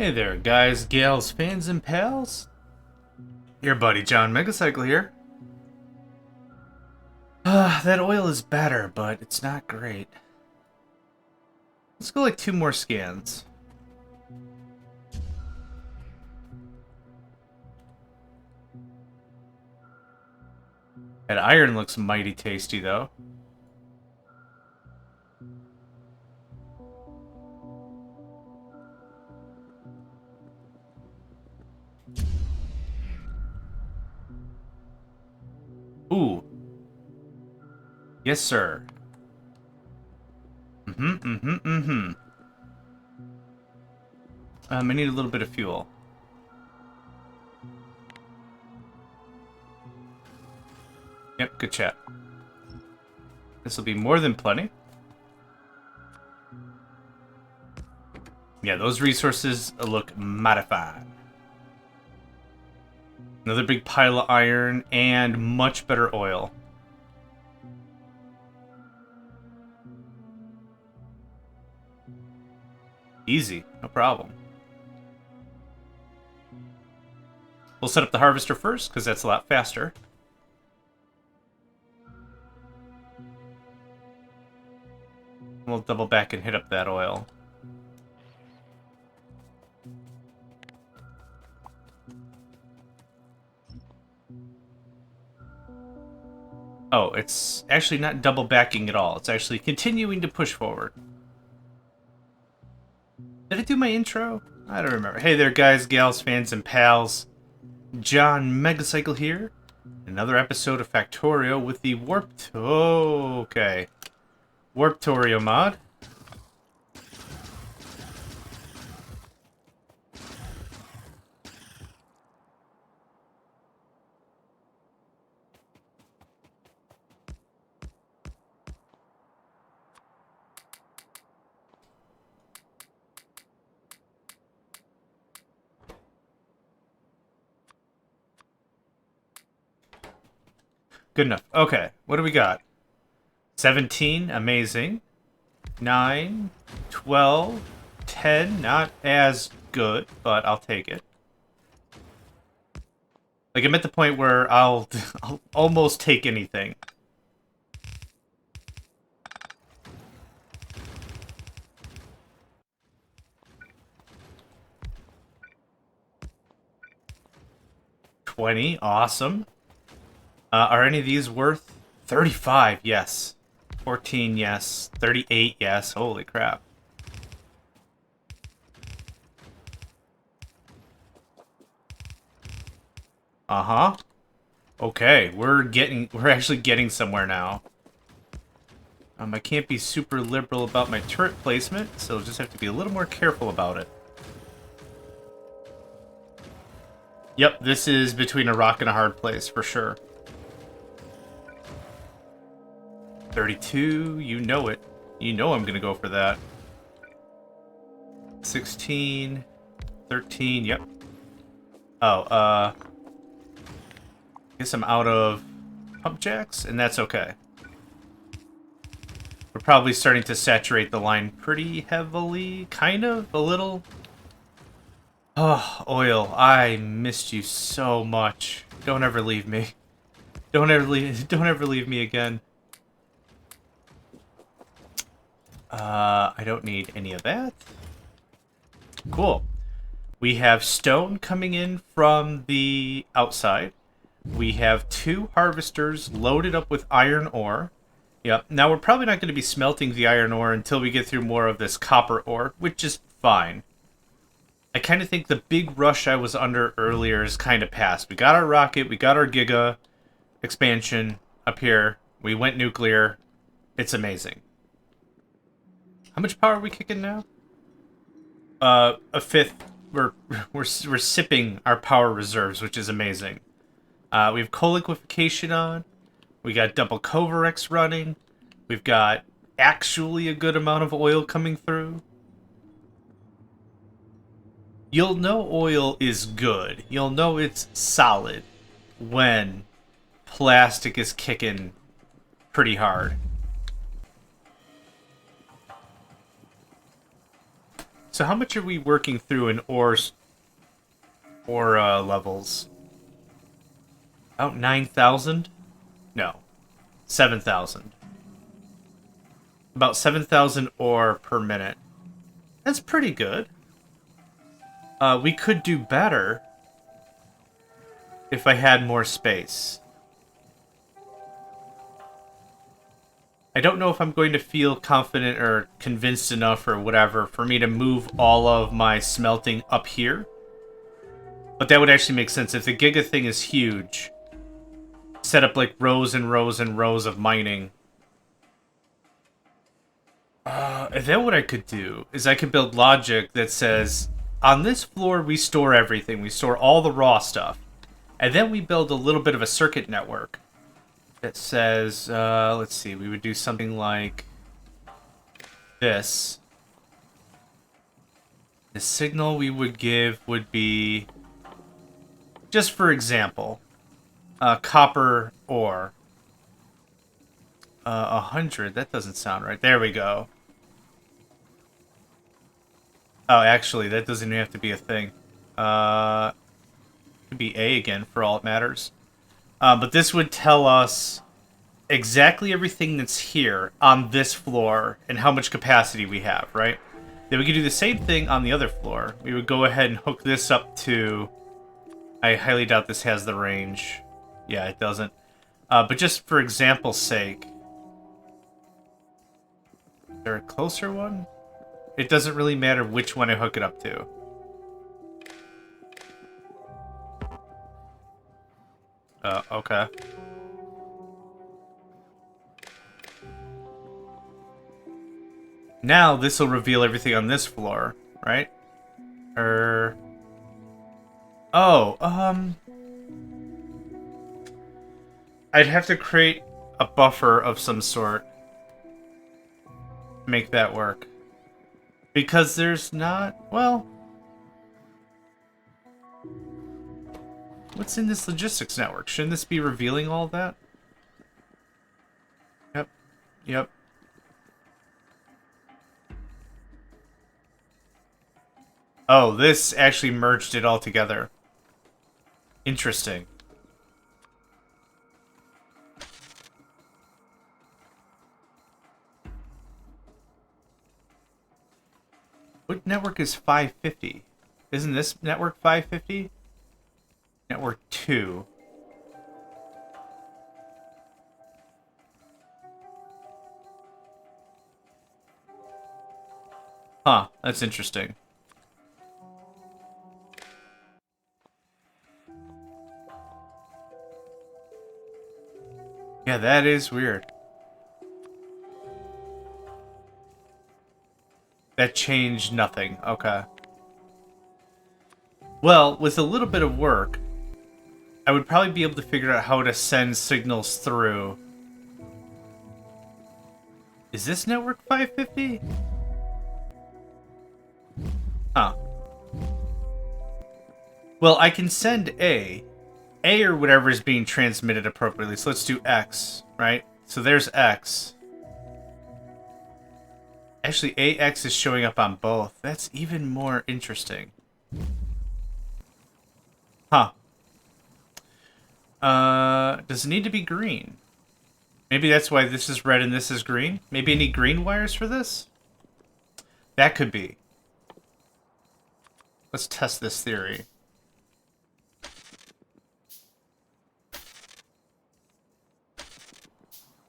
Hey there, guys, gals, fans, and pals. Your buddy JohnMegacycle here. That oil is better, but it's not great. Let's go like 2 more scans. That iron looks mighty tasty, though. Ooh. Yes, sir. I need a little bit of fuel. Yep, good chat. This will be more than plenty. Yeah, those resources look modified. Another big pile of iron and much better oil. Easy, no problem. We'll set up the harvester first, because that's a lot faster. We'll double back and hit up that oil. Oh, it's actually not double backing at all. It's actually continuing to push forward. Did I do my intro? I don't remember. Hey there, guys, gals, fans, and pals. JohnMegacycle here. Another episode of Factorio with the Warptorio mod. Good enough. Okay, what do we got? 17, amazing. 9, 12, 10, not as good, but I'll take it. Like, I'm at the point where I'll almost take anything. $20, awesome. Are any of these worth 35? Yes. 14, yes. 38, yes. Holy crap. Uh-huh. Okay, we're actually getting somewhere now. I can't be super liberal about my turret placement, so I'll just have to be a little more careful about it. Yep, this is between a rock and a hard place, for sure. 32, you know it. You know I'm gonna go for that. 16, 13, yep. Oh, I guess I'm out of pump jacks, and that's okay. We're probably starting to saturate the line pretty heavily, kind of, a little. Oh, oil, I missed you so much. Don't ever leave me. Don't ever leave me again. I don't need any of that. Cool. We have stone coming in from the outside. We have 2 harvesters loaded up with iron ore. Yep. Now, we're probably not going to be smelting the iron ore until we get through more of this copper ore, which is fine. I kind of think the big rush I was under earlier is kind of past. We got our rocket, we got our Giga expansion up here. We went nuclear. It's amazing. How much power are we kicking now? A fifth. We're sipping our power reserves, which is amazing. We have coal liquefaction on. We got double Covarex running. We've got actually a good amount of oil coming through. You'll know oil is good. You'll know it's solid when plastic is kicking pretty hard. So how much are we working through in ore levels? About 9,000? No. 7,000. About 7,000 ore per minute. That's pretty good. We could do better if I had more space. I don't know if I'm going to feel confident or convinced enough or whatever for me to move all of my smelting up here. But that would actually make sense. If the Giga thing is huge, set up like rows and rows and rows of mining. And then what I could do is I could build logic that says, on this floor we store everything. We store all the raw stuff. And then we build a little bit of a circuit network that says, let's see, we would do something like this. The signal we would give would be, just for example, copper ore. 100, that doesn't sound right. There we go. Oh, actually, that doesn't even have to be a thing. It could be A again, for all it matters. But this would tell us exactly everything that's here on this floor and how much capacity we have, right? Then we could do the same thing on the other floor. We would go ahead and hook this up to... I highly doubt this has the range. Yeah, it doesn't. But just for example's sake... Is there a closer one? It doesn't really matter which one I hook it up to. Okay. Now this will reveal everything on this floor, right? I'd have to create a buffer of some sort to make that work. Because there's not, well... What's in this logistics network? Shouldn't this be revealing all of that? Yep. Oh, this actually merged it all together. Interesting. What network is 550? Isn't this network 550? Network 2. Huh, that's interesting. Yeah, that is weird. That changed nothing. Okay. Well, with a little bit of work, I would probably be able to figure out how to send signals through. Is this network 550? Huh. Well, I can send A or whatever is being transmitted appropriately. So let's do X, right? So there's X. Actually, AX is showing up on both. That's even more interesting. Huh. Does it need to be green? Maybe that's why this is red and this is green? Maybe I need green wires for this? That could be. Let's test this theory.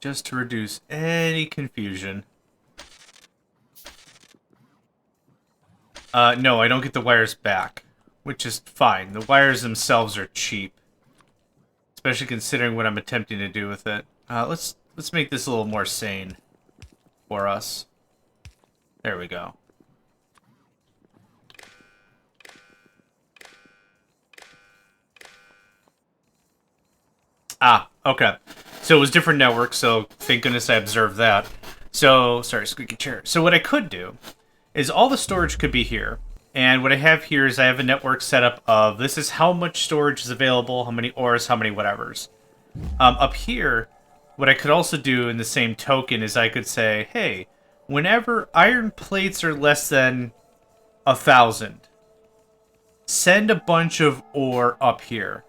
Just to reduce any confusion. No, I don't get the wires back, which is fine. The wires themselves are cheap, especially considering what I'm attempting to do with it. Let's make this a little more sane for us. There we go. Ah, okay. So it was different networks, so thank goodness I observed that. So, sorry, squeaky chair. So what I could do is all the storage could be here. And what I have here is I have a network setup of this is how much storage is available, how many ores, how many whatevers. Up here, what I could also do in the same token is I could say, hey, whenever iron plates are less than 1,000. Send a bunch of ore up here.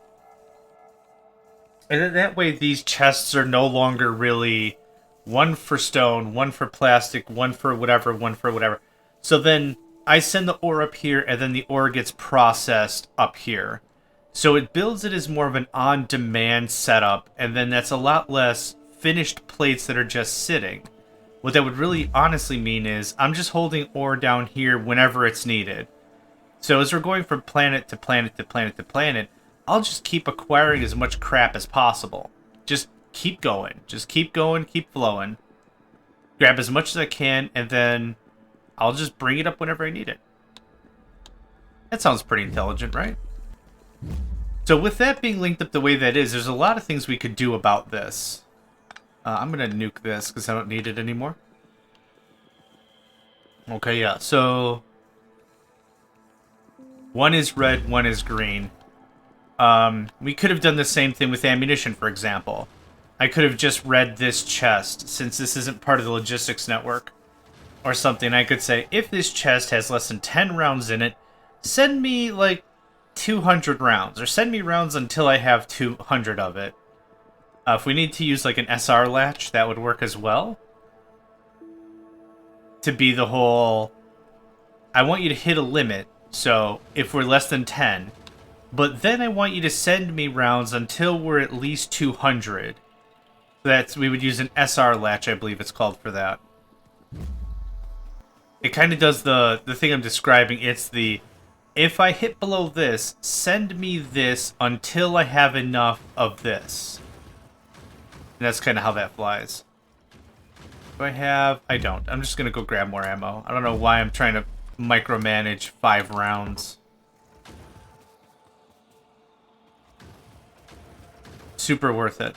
And then that way these chests are no longer really one for stone, one for plastic, one for whatever, one for whatever. So then I send the ore up here, and then the ore gets processed up here. So it builds it as more of an on-demand setup, and then that's a lot less finished plates that are just sitting. What that would really honestly mean is I'm just holding ore down here whenever it's needed. So as we're going from planet to planet to planet to planet, I'll just keep acquiring as much crap as possible. Just keep going. Just keep going, keep flowing. Grab as much as I can, and then I'll just bring it up whenever I need it. That sounds pretty intelligent, right? So with that being linked up the way that is, there's a lot of things we could do about this. I'm going to nuke this because I don't need it anymore. Okay, yeah, so one is red, one is green. We could have done the same thing with ammunition, for example. I could have just read this chest, since this isn't part of the logistics network, or something. I could say, if this chest has less than 10 rounds in it, send me, like, 200 rounds, or send me rounds until I have 200 of it. If we need to use, like, an SR latch, that would work as well. To be the whole, I want you to hit a limit, so if we're less than 10, but then I want you to send me rounds until we're at least 200. We would use an SR latch, I believe it's called for that. It kind of does the thing I'm describing. It's the, if I hit below this, send me this until I have enough of this. And that's kind of how that flies. Do I have? I don't. I'm just going to go grab more ammo. I don't know why I'm trying to micromanage 5 rounds. Super worth it.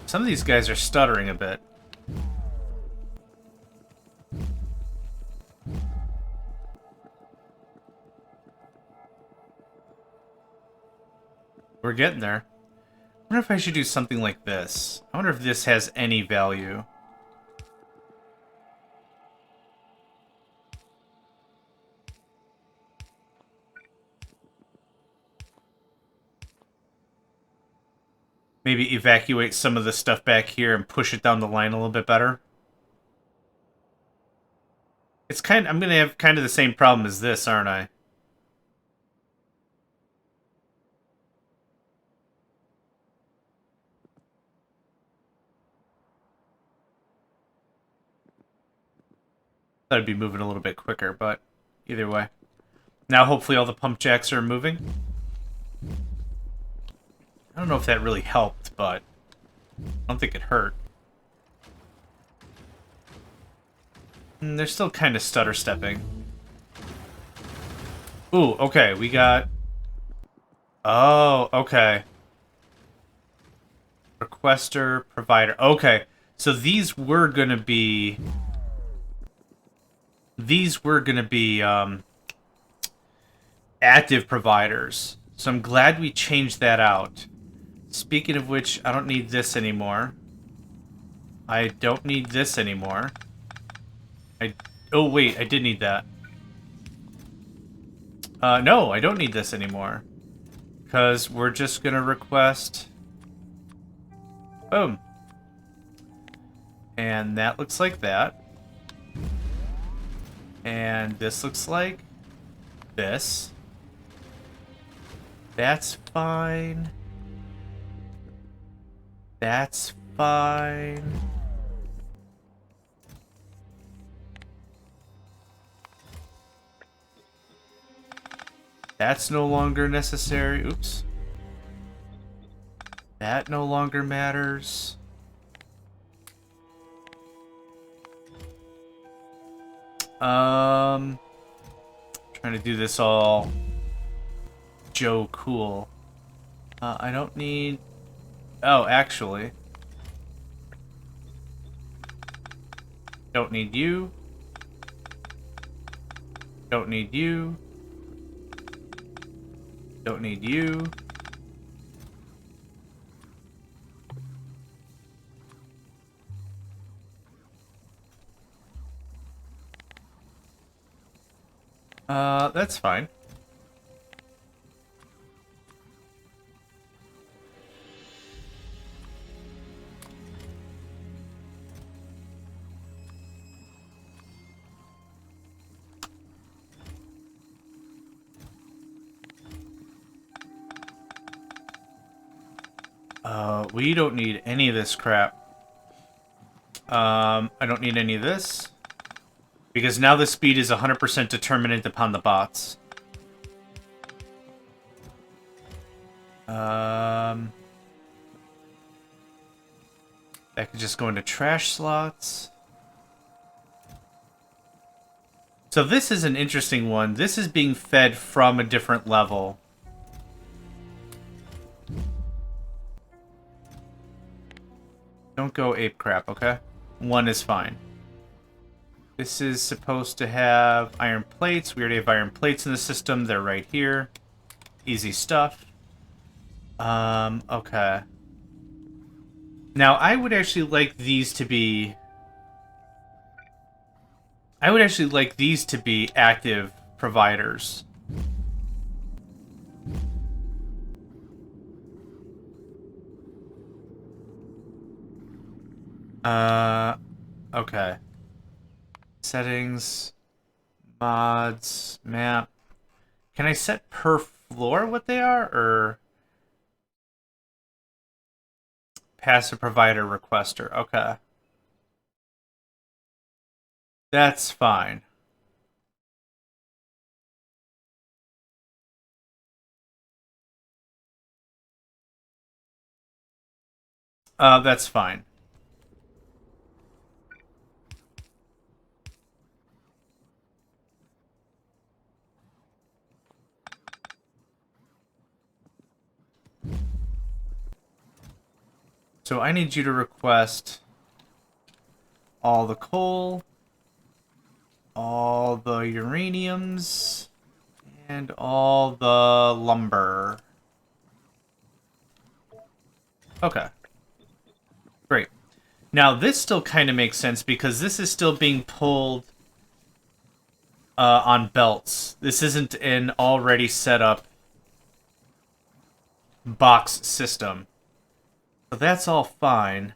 Some of these guys are stuttering a bit. We're getting there. I wonder if I should do something like this. I wonder if this has any value. Maybe evacuate some of the stuff back here and push it down the line a little bit better. It's I'm gonna have kind of the same problem as this, aren't I? Thought I'd be moving a little bit quicker, but either way. Now hopefully all the pump jacks are moving. I don't know if that really helped, but I don't think it hurt. They're still kind of stutter-stepping. Ooh, okay, we got... Oh, okay. Requester, provider. Okay, so these were gonna be... active providers. So I'm glad we changed that out. Speaking of which, I don't need this anymore. I don't need this anymore. Oh, wait, I did need that. No, I don't need this anymore. Because we're just going to request... Boom. And that looks like that. And this looks like this. That's fine. That's fine. That's no longer necessary. Oops. That no longer matters. Trying to do this all Joe cool. I don't need... Oh, actually. Don't need you. Don't need you. Don't need you. That's fine. We don't need any of this crap. I don't need any of this. Because now the speed is 100% determinant upon the bots. That could just go into trash slots. So this is an interesting one. This is being fed from a different level. Don't go ape crap, okay? One is fine. This is supposed to have iron plates. We already have iron plates in the system. They're right here. Easy stuff. Okay. Now, I would actually like these to be... I would actually like these to be active providers. Okay. Settings, mods, map. Can I set per floor what they are, or passive provider requester? Okay. That's fine. That's fine. So I need you to request all the coal, all the uraniums, and all the lumber. Okay. Great. Now, this still kind of makes sense because this is still being pulled on belts. This isn't an already set up box system. So that's all fine.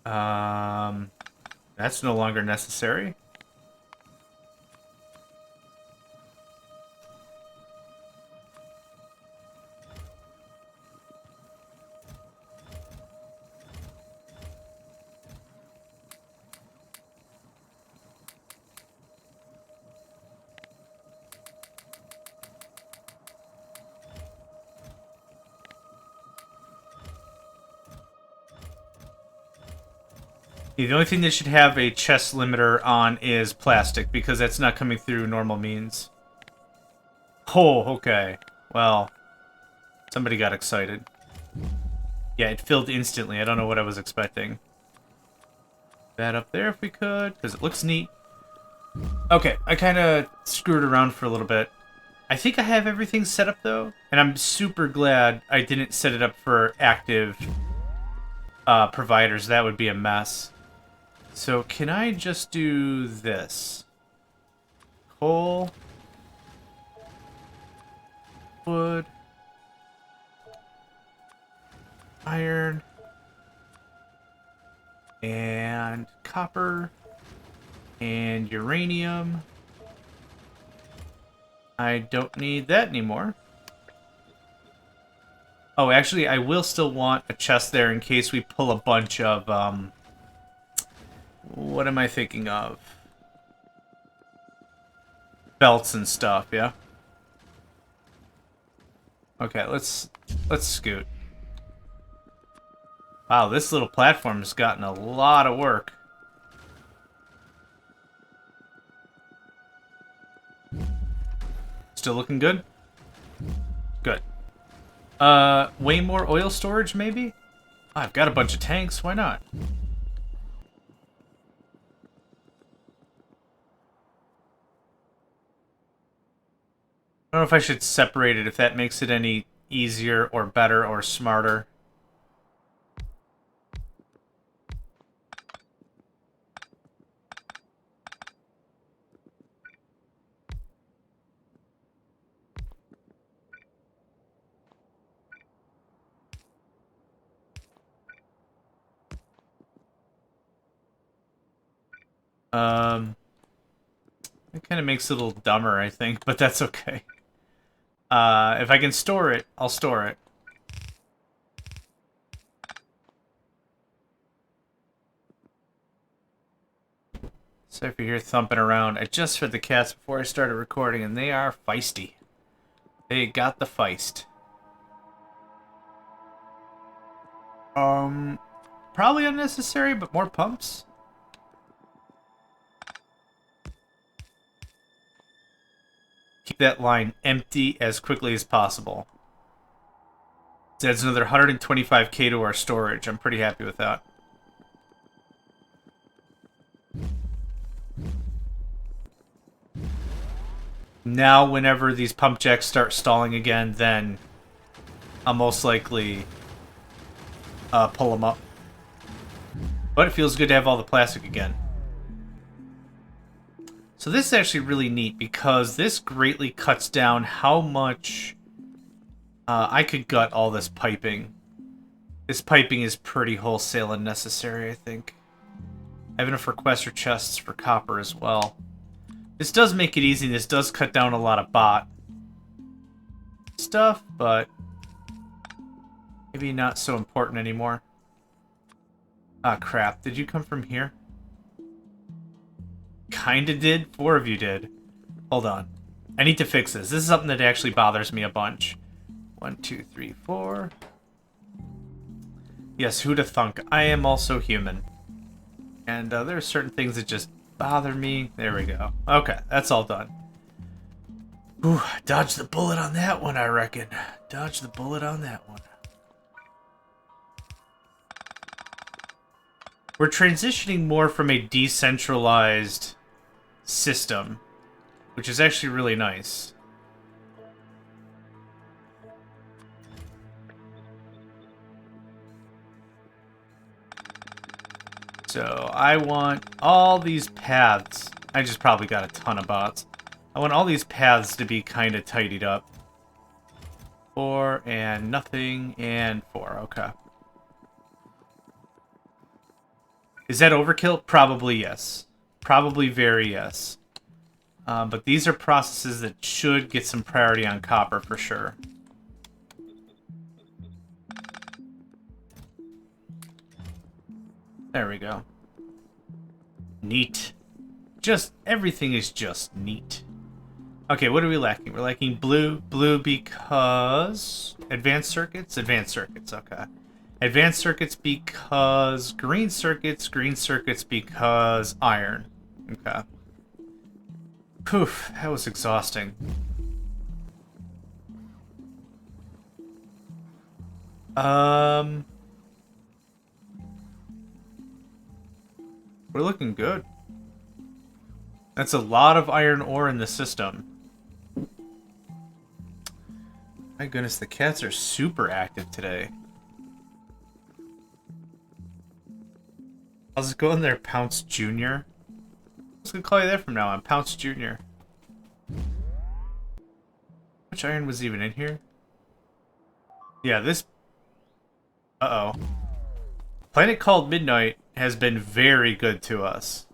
That's no longer necessary. The only thing they should have a chest limiter on is plastic, because that's not coming through normal means. Oh, okay. Well, somebody got excited. Yeah, it filled instantly. I don't know what I was expecting. That up there if we could, because it looks neat. Okay, I kind of screwed around for a little bit. I think I have everything set up, though, and I'm super glad I didn't set it up for active providers. That would be a mess. So can I just do this? Coal, wood, iron, and copper, and uranium. I don't need that anymore. Oh, actually, I will still want a chest there in case we pull a bunch of, what am I thinking of? Belts and stuff, yeah? Okay, let's scoot. Wow, this little platform has gotten a lot of work. Still looking good? Good. Way more oil storage, maybe? I've got a bunch of tanks, why not? I don't know if I should separate it, if that makes it any easier or better or smarter. It kind of makes it a little dumber, I think, but that's okay. If I can store it, I'll store it. So if you hear thumping around, I just fed the cats before I started recording, and they are feisty. They got the feist. Probably unnecessary, but more pumps. Keep that line empty as quickly as possible. It adds another 125k to our storage. I'm pretty happy with that. Now, whenever these pump jacks start stalling again, then I'll most likely pull them up. But it feels good to have all the plastic again. So this is actually really neat because this greatly cuts down how much I could gut all this piping. This piping is pretty wholesale and necessary, I think. I have enough requester chests for copper as well. This does make it easy. This does cut down a lot of bot stuff, but maybe not so important anymore. Ah, crap. Did you come from here? Kinda did. 4 of you did. Hold on. I need to fix this. This is something that actually bothers me a bunch. 1, 2, 3, 4. Yes, who'da thunk? I am also human. And there are certain things that just bother me. There we go. Okay, that's all done. Ooh, dodge the bullet on that one, I reckon. Dodge the bullet on that one. We're transitioning more from a decentralized system, which is actually really nice. So I want all these paths. I just probably got a ton of bots. I want all these paths to be kind of tidied up. 4 and nothing and 4. Okay. Is that overkill? Probably yes. Probably very yes. But these are processes that should get some priority on copper for sure. There we go. Neat. Just, everything is just neat. Okay, what are we lacking? We're lacking blue. Blue because... Advanced circuits? Advanced circuits, okay. Advanced circuits because green circuits because iron. Okay. Poof, that was exhausting. We're looking good. That's a lot of iron ore in the system. My goodness, the cats are super active today. How's it going there, Pounce Jr.? I was gonna call you that from now on, Pounce Jr. How much iron was even in here? Yeah, this... Uh-oh. Planet called Midnight has been very good to us.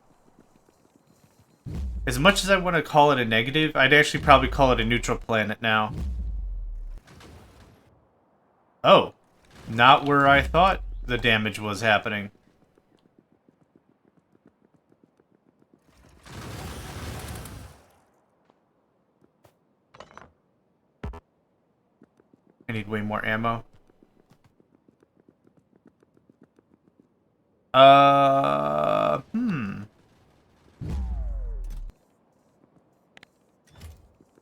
As much as I want to call it a negative, I'd actually probably call it a neutral planet now. Oh. Not where I thought the damage was happening. I need way more ammo.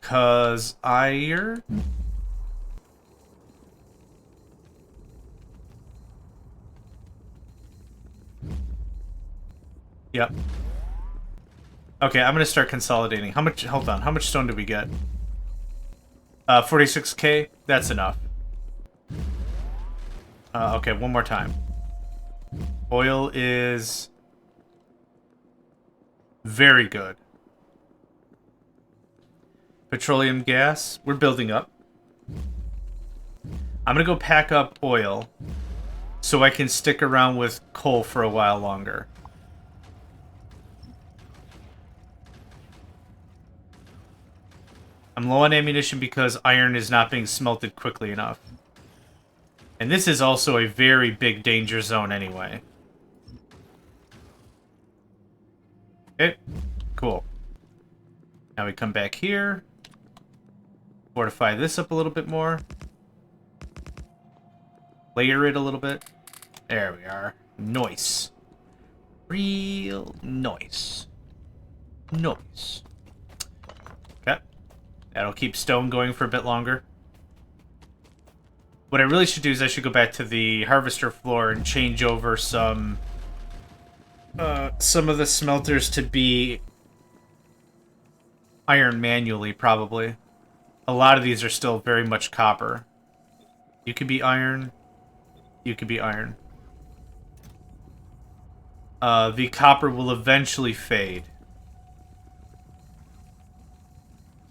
Cause iron? Yep. Okay, I'm gonna start consolidating. How much, hold on, how much stone did we get? 46k? That's enough. Okay, one more time. Oil is very good. Petroleum gas, we're building up. I'm gonna go pack up oil so I can stick around with coal for a while longer. I'm low on ammunition because iron is not being smelted quickly enough. And this is also a very big danger zone anyway. Okay, cool. Now we come back here. Fortify this up a little bit more. Layer it a little bit. There we are. Nice. Real nice. Nice. Okay. That'll keep stone going for a bit longer. What I really should do is I should go back to the harvester floor and change over some of the smelters to be iron manually, probably. A lot of these are still very much copper. You could be iron. You could be iron. The copper will eventually fade.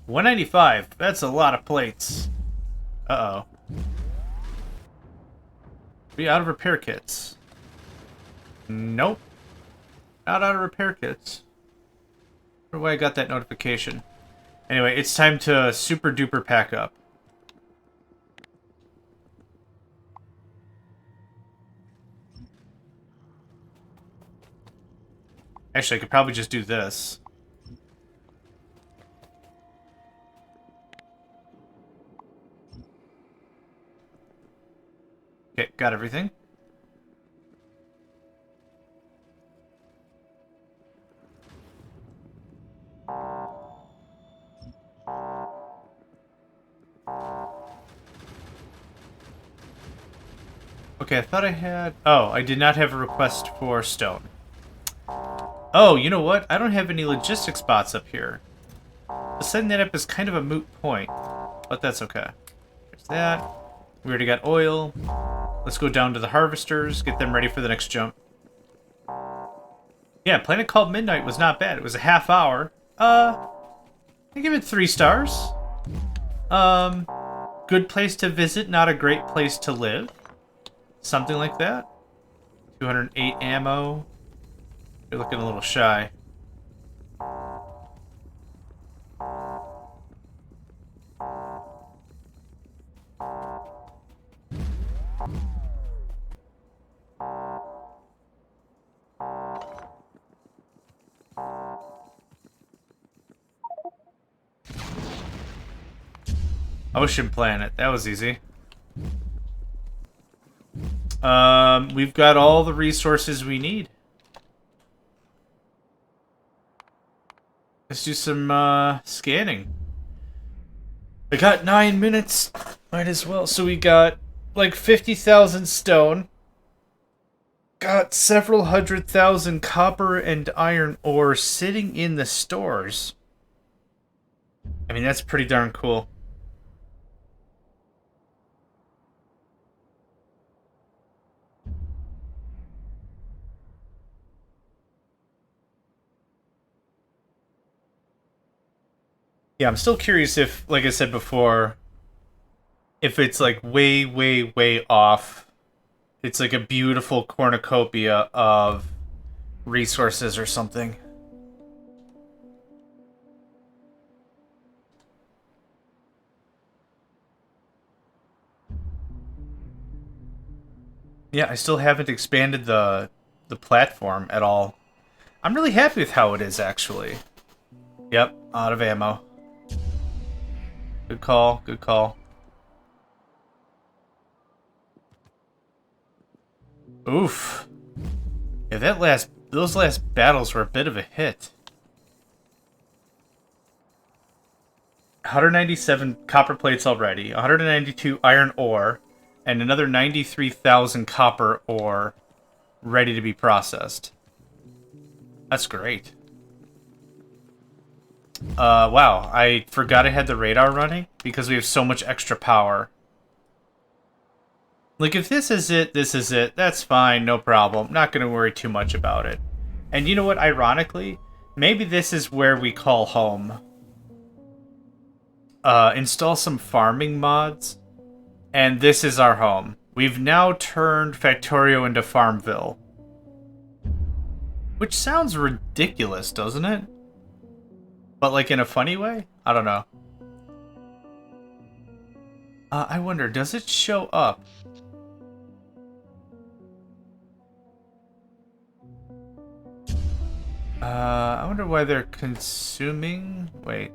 195. That's a lot of plates. Uh-oh. Be out of repair kits. Nope. Not out of repair kits. I wonder why I got that notification. Anyway, it's time to super duper pack up. Actually, I could probably just do this. Okay, got everything. Okay, I thought I had... Oh, I did not have a request for stone. Oh, you know what? I don't have any logistic spots up here. Setting that up is kind of a moot point, but that's okay. There's that. We already got oil. Let's go down to the harvesters, get them ready for the next jump. Yeah, Planet Called Midnight was not bad. It was a half hour. I give it 3 stars. Good place to visit, not a great place to live. Something like that. 208 ammo. You're looking a little shy. Ocean planet. That was easy. We've got all the resources we need. Let's do some scanning. I got 9 minutes. Might as well. So we got like 50,000 stone. Got several 100,000 copper and iron ore sitting in the stores. I mean, that's pretty darn cool. Yeah, I'm still curious if, like I said before, if it's like way, way, way off. It's like a beautiful cornucopia of resources or something. Yeah, I still haven't expanded the platform at all. I'm really happy with how it is, actually. Yep, out of ammo. Good call, good call. Oof. Yeah, those last battles were a bit of a hit. 197 copper plates already, 192 iron ore, and another 93,000 copper ore ready to be processed. That's great. Wow, I forgot I had the radar running because we have so much extra power. Like, if this is it, that's fine, no problem. Not gonna worry too much about it. And you know what, ironically, maybe this is where we call home. Install some farming mods, and this is our home. We've now turned Factorio into Farmville. Which sounds ridiculous, doesn't it? But, like, in a funny way? I don't know. I wonder, does it show up? I wonder why they're consuming... Wait.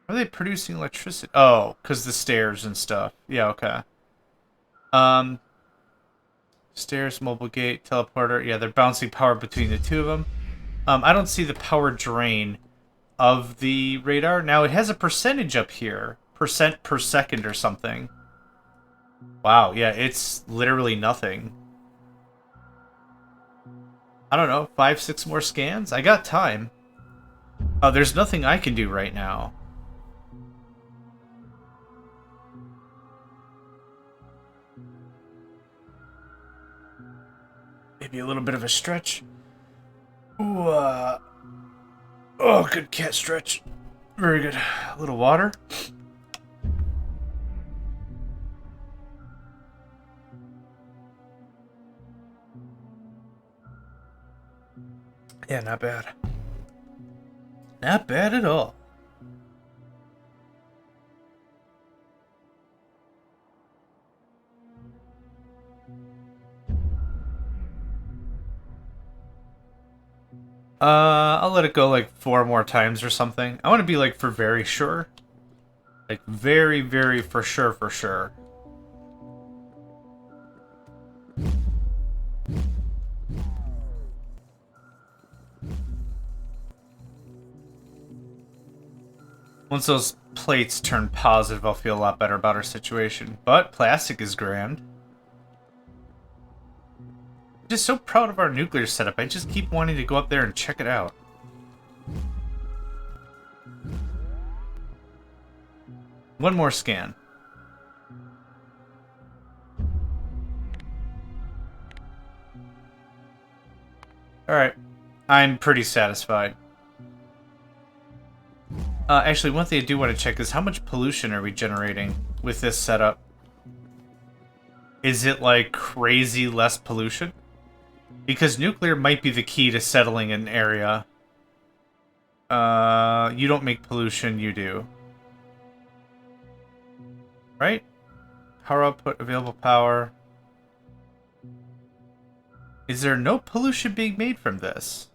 Are they producing electricity? Oh, because the stairs and stuff. Yeah, okay. Stairs, mobile gate, teleporter. Yeah, they're bouncing power between the two of them. I don't see the power drain of the radar. Now, it has a percentage up here. Percent per second or something. Wow, yeah, it's literally nothing. I don't know, 5, 6 more scans? I got time. Oh, there's nothing I can do right now. Maybe a little bit of a stretch. Ooh, oh, good cat stretch. Very good. A little water. Yeah, not bad. Not bad at all. I'll let it go like 4 more times or something. I want to be like for very sure. Like very, very for sure, for sure. Once those plates turn positive, I'll feel a lot better about our situation. But plastic is grand. I'm just so proud of our nuclear setup. I just keep wanting to go up there and check it out. One more scan. Alright. I'm pretty satisfied. Actually, one thing I do want to check is how much pollution are we generating with this setup? Is it like crazy less pollution? Because nuclear might be the key to settling an area. You don't make pollution, you do. Right? Power output, available power. Is there no pollution being made from this?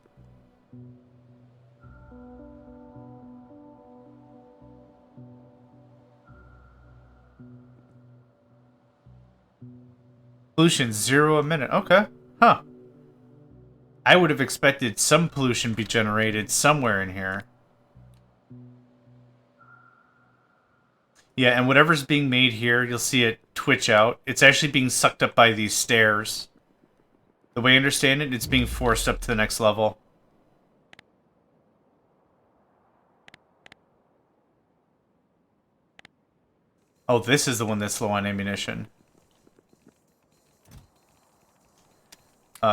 Pollution 0 a minute. Okay. Huh. I would have expected some pollution be generated somewhere in here. Yeah, and whatever's being made here, you'll see it twitch out. It's actually being sucked up by these stairs. The way I understand it, it's being forced up to the next level. Oh, this is the one that's low on ammunition.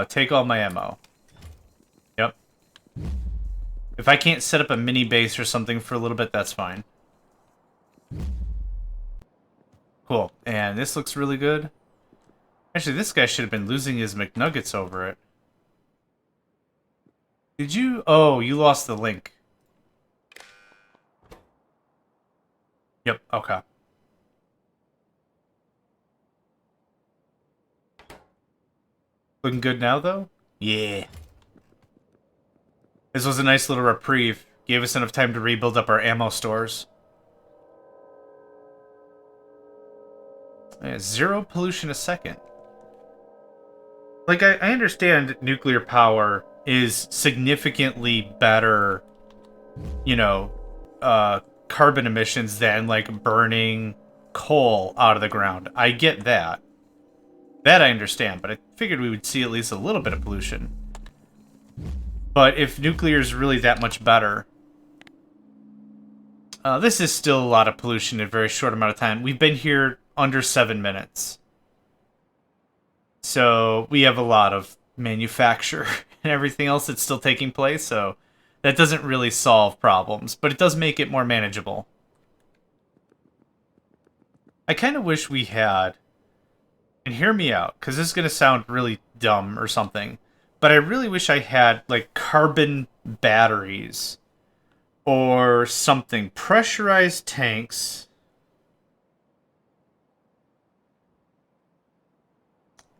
Take all my ammo. Yep. If I can't set up a mini base or something for a little bit, that's fine. Cool. And this looks really good. Actually, this guy should have been losing his McNuggets over it. Did you? Oh, you lost the link. Yep, okay. Looking good now, though? Yeah. This was a nice little reprieve. Gave us enough time to rebuild up our ammo stores. Yeah, 0 pollution a second. Like, I understand nuclear power is significantly better, you know, carbon emissions than, like, burning coal out of the ground. I get that. That I understand, but I figured we would see at least a little bit of pollution. But if nuclear is really that much better... this is still a lot of pollution in a very short amount of time. We've been here under 7 minutes. So we have a lot of manufacture and everything else that's still taking place, so that doesn't really solve problems, but it does make it more manageable. I kind of wish we had, and hear me out, because this is going to sound really dumb or something, but I really wish I had, like, carbon batteries or something. Pressurized tanks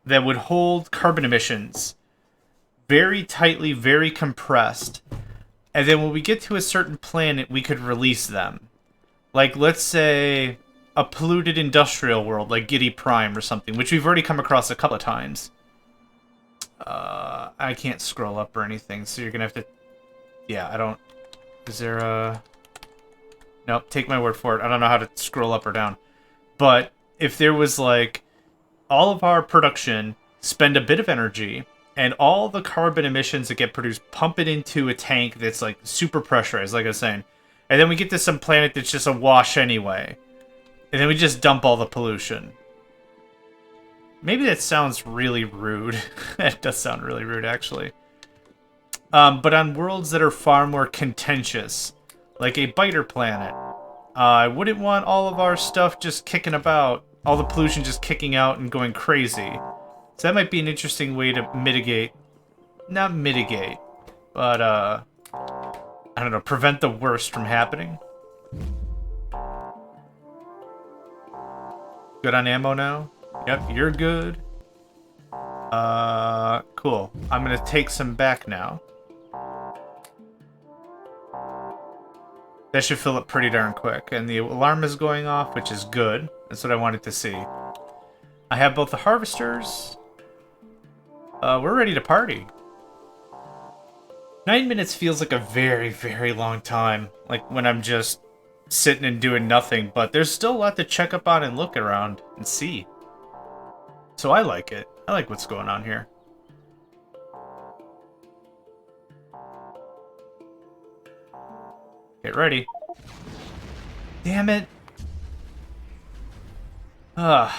that would hold carbon emissions very tightly, very compressed. And then when we get to a certain planet, we could release them. Like, let's say, a polluted industrial world, like Giddy Prime or something, which we've already come across a couple of times. I can't scroll up or anything, so you're gonna have to... Yeah, I don't... Is there a... Nope, take my word for it. I don't know how to scroll up or down. But if there was, like, all of our production spend a bit of energy, and all the carbon emissions that get produced pump it into a tank that's, like, super pressurized, like I was saying. And then we get to some planet that's just a wash anyway. And then we just dump all the pollution. Maybe that sounds really rude. That does sound really rude, actually. But on worlds that are far more contentious, like a biter planet, I wouldn't want all of our stuff just kicking about, all the pollution just kicking out and going crazy. So that might be an interesting way to mitigate, not mitigate, but, I don't know, prevent the worst from happening. Good on ammo now? Yep, you're good. Cool. I'm gonna take some back now. That should fill up pretty darn quick. And the alarm is going off, which is good. That's what I wanted to see. I have both the harvesters. We're ready to party. 9 minutes feels like a very, very long time. Like when I'm just sitting and doing nothing. But there's still a lot to check up on and look around and see. So I like it. I like what's going on here. Get ready. Damn it. Ugh.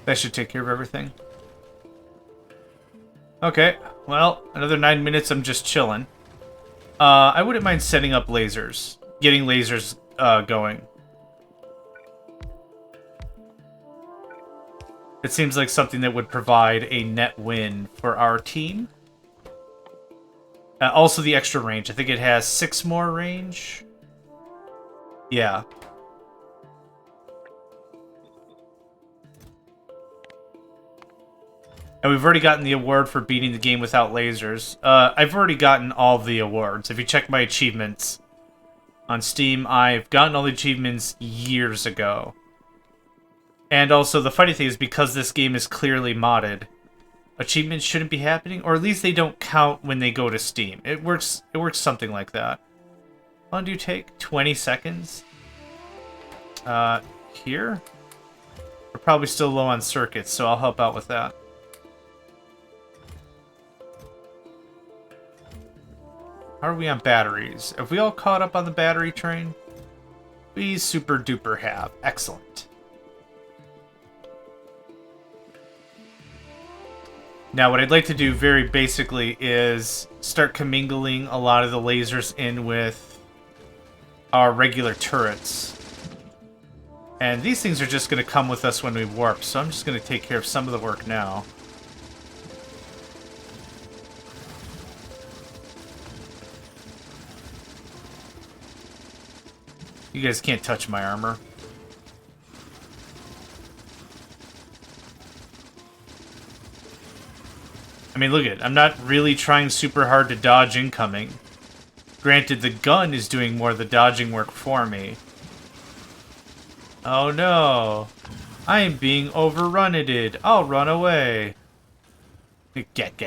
That should take care of everything. Okay, well, another 9 minutes, I'm just chilling. I wouldn't mind setting up lasers. Getting lasers going. It seems like something that would provide a net win for our team. Also the extra range. I think it has 6 more range. Yeah. And we've already gotten the award for beating the game without lasers. I've already gotten all the awards. If you check my achievements on Steam, I've gotten all the achievements years ago. And also, the funny thing is, because this game is clearly modded, achievements shouldn't be happening, or at least they don't count when they go to Steam. It works something like that. How long do you take? 20 seconds? Here? We're probably still low on circuits, so I'll help out with that. How are we on batteries? Have we all caught up on the battery train? We super duper have. Excellent. Now what I'd like to do very basically is start commingling a lot of the lasers in with our regular turrets. And these things are just going to come with us when we warp, so I'm just going to take care of some of the work now. You guys can't touch my armor. I mean, look at it. I'm not really trying super hard to dodge incoming. Granted, the gun is doing more of the dodging work for me. Oh no. I am being overrun-ed. I'll run away. Get.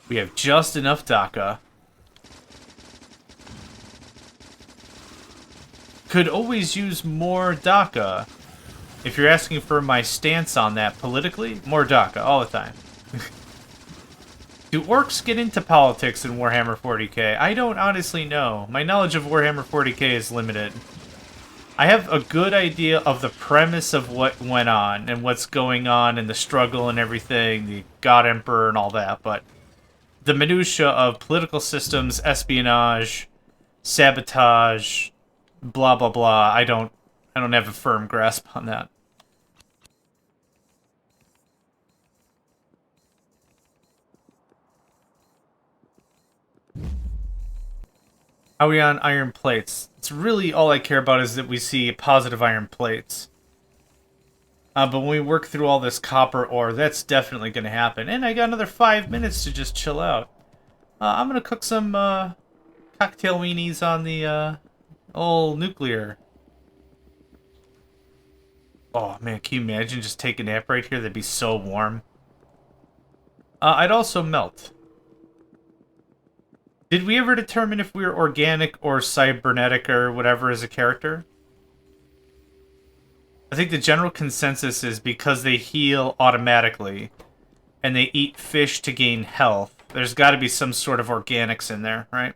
We have just enough DACA. Could always use more DACA. If you're asking for my stance on that politically, more DACA all the time. Do orcs get into politics in Warhammer 40k? I don't honestly know. My knowledge of Warhammer 40k is limited. I have a good idea of the premise of what went on and what's going on and the struggle and everything, the God Emperor and all that, but the minutia of political systems, espionage, sabotage, blah blah blah, I don't have a firm grasp on that. How are we on iron plates? It's really all I care about is that we see positive iron plates. But when we work through all this copper ore, that's definitely going to happen. And I got another 5 minutes to just chill out. I'm going to cook some cocktail weenies on the old nuclear. Oh, man, can you imagine just taking a nap right here? That'd be so warm. I'd also melt. Did we ever determine if we were organic or cybernetic or whatever as a character? I think the general consensus is because they heal automatically and they eat fish to gain health, there's got to be some sort of organics in there, right?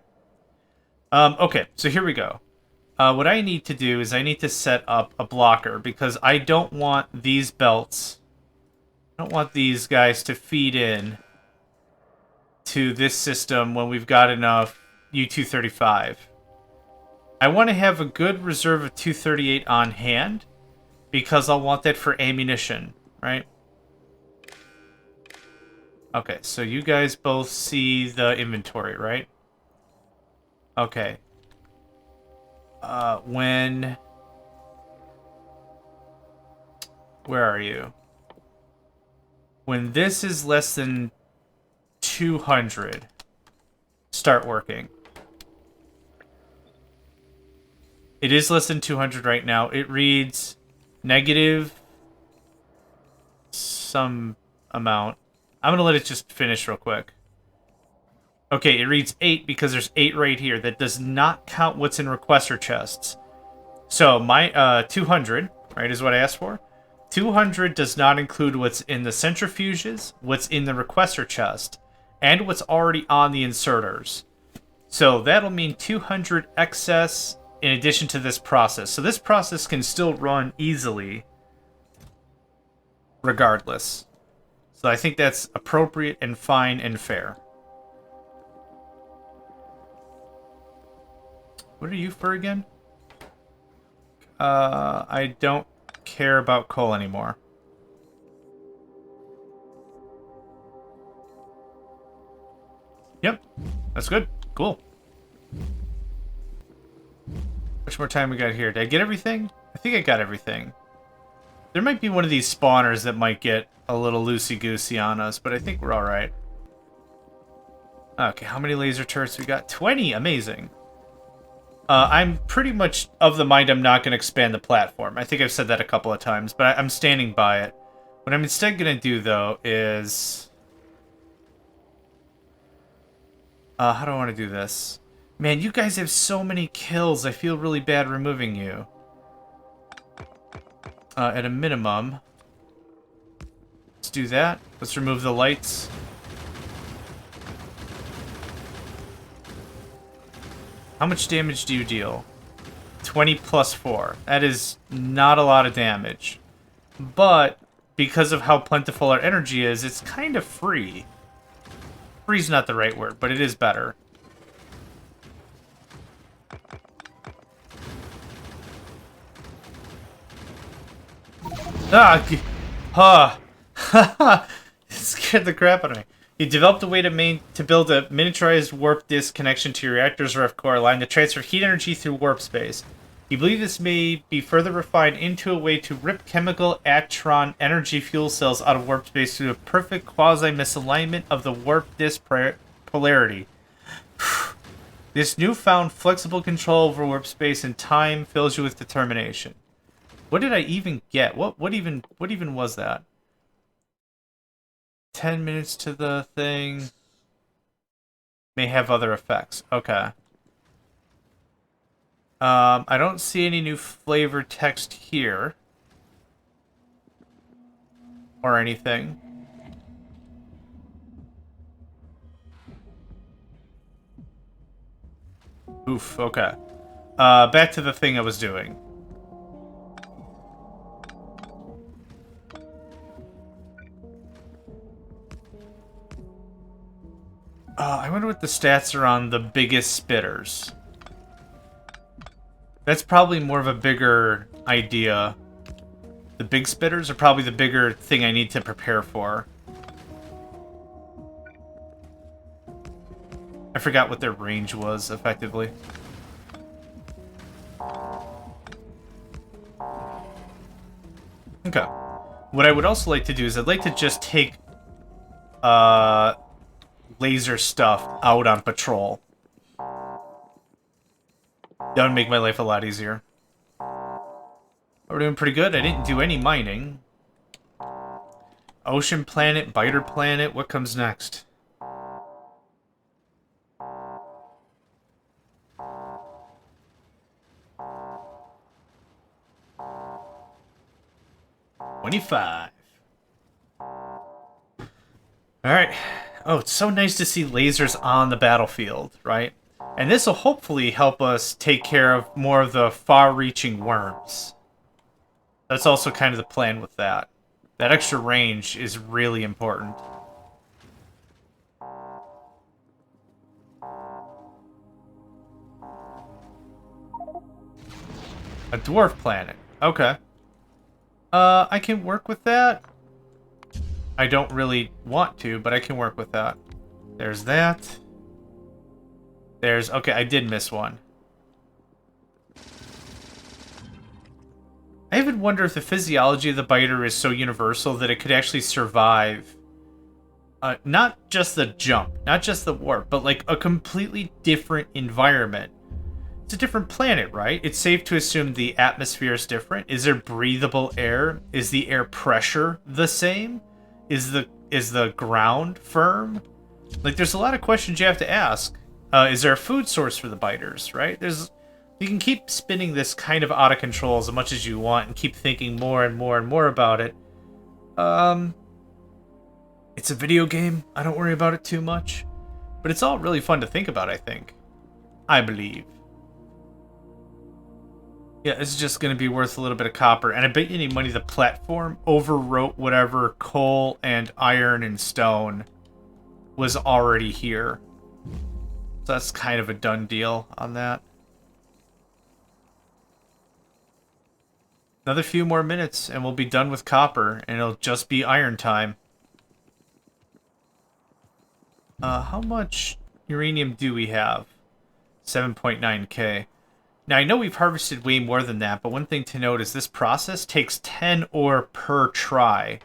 Okay, so here we go. What I need to do is I need to set up a blocker because I don't want these belts, I don't want these guys to feed in to this system when we've got enough U-235. I want to have a good reserve of 238 on hand because I'll want that for ammunition, right? Okay, so you guys both see the inventory, right? Okay. Where are you? When this is less than 200, start working. It is less than 200 right now. It reads negative some amount. I'm going to let it just finish real quick. Okay, it reads 8 because there's 8 right here. That does not count what's in requester chests. So my 200, right, is what I asked for. 200 does not include what's in the centrifuges, what's in the requester chest, and what's already on the inserters. So that'll mean 200 excess in addition to this process. So this process can still run easily regardless. So I think that's appropriate and fine and fair. What are you for again? I don't care about coal anymore. Yep, that's good. Cool. How much more time we got here? Did I get everything? I think I got everything. There might be one of these spawners that might get a little loosey-goosey on us, but I think we're alright. Okay, how many laser turrets we got? 20! Amazing. I'm pretty much of the mind I'm not going to expand the platform. I think I've said that a couple of times, but I'm standing by it. What I'm instead going to do, though, is... how do I want to do this? Man, you guys have so many kills. I feel really bad removing you. At a minimum. Let's do that. Let's remove the lights. How much damage do you deal? 20 plus 4. That is not a lot of damage. But, because of how plentiful our energy is, it's kind of free. Free's not the right word, but it is better. Ah! Ha! It scared the crap out of me. You developed a way to build a miniaturized warp disk connection to your reactor's ref core line to transfer heat energy through warp space. You believe this may be further refined into a way to rip chemical Atron energy fuel cells out of warp space through a perfect quasi-misalignment of the warp disk polarity. This newfound flexible control over warp space and time fills you with determination. What did I even get? What even was that? 10 minutes to the thing. May have other effects. Okay. I don't see any new flavor text here. Or anything. Oof, okay. Back to the thing I was doing. I wonder what the stats are on the biggest spitters. That's probably more of a bigger idea. The big spitters are probably the bigger thing I need to prepare for. I forgot what their range was, effectively. Okay. What I would also like to do is I'd like to just take laser stuff out on patrol. That would make my life a lot easier. We're doing pretty good. I didn't do any mining. Ocean planet, biter planet, what comes next? $25. Alright. Oh, it's so nice to see lasers on the battlefield, right? And this will hopefully help us take care of more of the far-reaching worms. That's also kind of the plan with that. That extra range is really important. A dwarf planet. Okay. I can work with that. I don't really want to, but I can work with that. There's that. There's... Okay, I did miss one. I even wonder if the physiology of the biter is so universal that it could actually survive not just the jump, not just the warp, but like a completely different environment. It's a different planet, right? It's safe to assume the atmosphere is different. Is there breathable air? Is the air pressure the same? Is the ground firm? Like, there's a lot of questions you have to ask. Is there a food source for the biters, right? You can keep spinning this kind of out of control as much as you want and keep thinking more and more and more about it. It's a video game. I don't worry about it too much. But it's all really fun to think about, I think. I believe. Yeah, it's just going to be worth a little bit of copper. And I bet you any money the platform overwrote whatever coal and iron and stone was already here. So that's kind of a done deal on that. Another few more minutes and we'll be done with copper and it'll just be iron time. How much uranium do we have? 7.9k. Now, I know we've harvested way more than that, but one thing to note is this process takes 10 ore per try.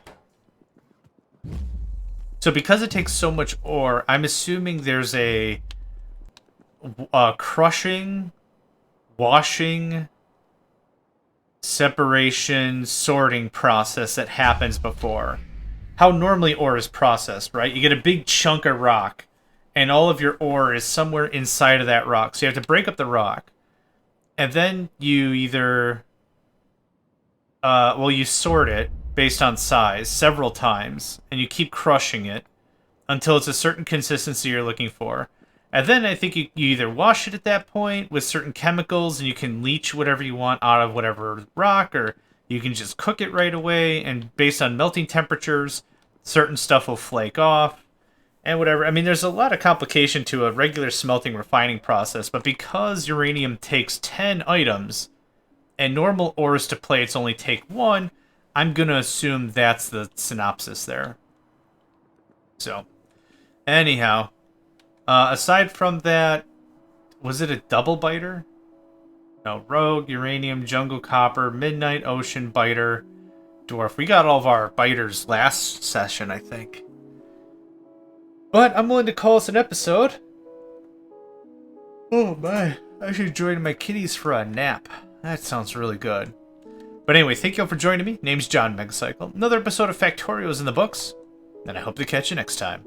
So because it takes so much ore, I'm assuming there's a crushing, washing, separation, sorting process that happens before. How normally ore is processed, right? You get a big chunk of rock, and all of your ore is somewhere inside of that rock. So you have to break up the rock. And then you either, you sort it based on size several times, and you keep crushing it until it's a certain consistency you're looking for. And then I think you either wash it at that point with certain chemicals, and you can leach whatever you want out of whatever rock, or you can just cook it right away, and based on melting temperatures, certain stuff will flake off. And whatever. I mean, there's a lot of complication to a regular smelting refining process, but because uranium takes 10 items, and normal ores to plates only take 1, I'm going to assume that's the synopsis there. So, anyhow, aside from that, was it a double biter? No, rogue, uranium, jungle copper, midnight ocean biter, dwarf. We got all of our biters last session, I think. But I'm willing to call this an episode. Oh my, I should join my kitties for a nap. That sounds really good. But anyway, thank you all for joining me. Name's JohnMegacycle. Another episode of Factorio is in the books, and I hope to catch you next time.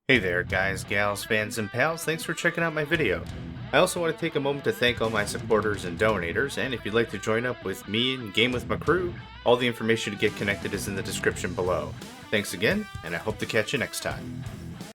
Hey there, guys, gals, fans, and pals. Thanks for checking out my video. I also want to take a moment to thank all my supporters and donators, and if you'd like to join up with me and game with my crew, all the information to get connected is in the description below. Thanks again, and I hope to catch you next time.